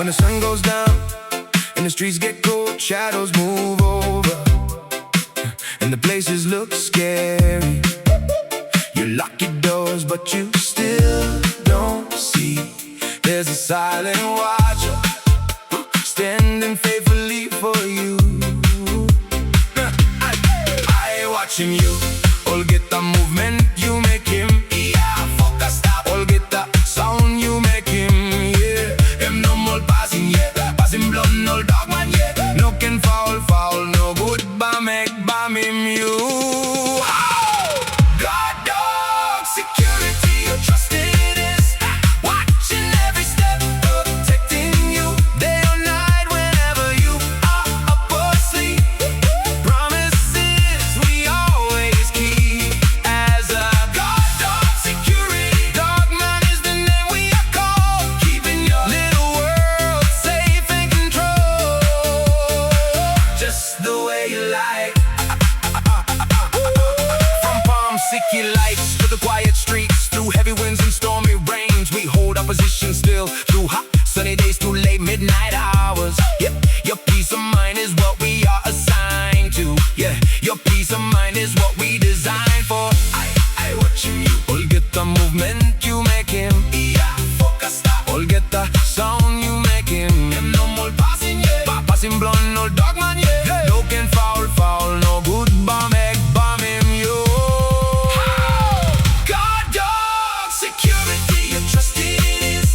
the sun goes down and the streets get cold, shadows move over and the places look scary. You lock your doors but you still don't see. There's a silent watcher standing faithfully for you. I watching you. All get the movement you make him. Yeah, focus stop. All get the sound you make him. Yeah, him no more passing yet. Passing blood, no dogman yet. No can foul, foul, no good. Bam him you. God dog security, you trusted is watching every step, protecting you day or night whenever you are up or asleep. Promises we always keep as a God dog security. Dogman is the name we are called, keeping your little world safe and controlled, just the way you like. From Palm City lights to the quiet streets, through heavy winds and stormy rains, we hold our position still. Through hot sunny days to late midnight hours. Yep, your peace of mind is what we are assigned to. Yeah, your peace of mind is what we designed for. I watching you. All get the movement you make him. Yeah, focus stop. All get the sound you make him. Him no more passing yet. Passing blonde, no dogman yet. Hey. No can foul, foul, no good. Bomb him you. God dog security, you trusted is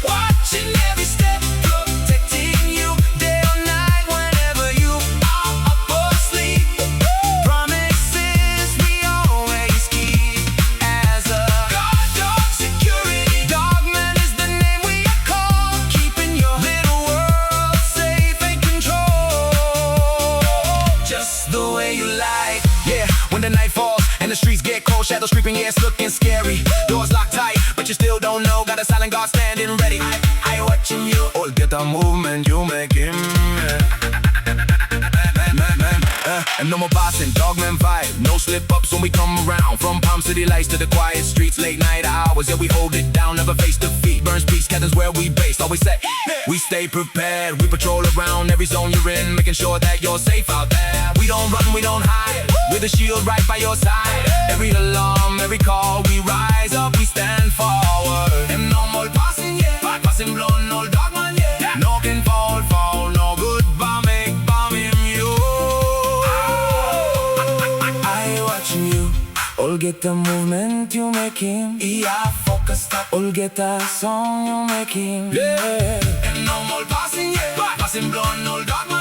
watching every step, protecting you day or night whenever you are up or asleep. Promises we always keep as a God dog security. Dogman is the name we are called, keeping your little world safe and controlled, just the way you like. Yeah, when the night falls and the streets get cold, shadows creeping, yeah, it's looking scary. Doors locked tight, but you still don't know. Got a silent guard standing ready. I watching you. All get the movement you make him. And no more passing, dogman vibe. No slip ups when we come around. From Palm City lights to the quiet streets, late night hours. Yeah, we hold it down, never face defeat. Burns peace, Captain's where we based. Always say, we stay prepared. We patrol around every zone you're in, making sure that you're safe out there. We don't run, we don't hide. With a shield right by your side. Every alarm, every call, we rise up, we stand forward. And no more passing, yeah. Passing blown, no dogman, yeah. No can fall, no good. Bomb him, you. I watching you. All get the movement you make him. Yeah, focus stop. All get the song you make him. Yeah. And no more passing, yeah. Passing blown, no dogman.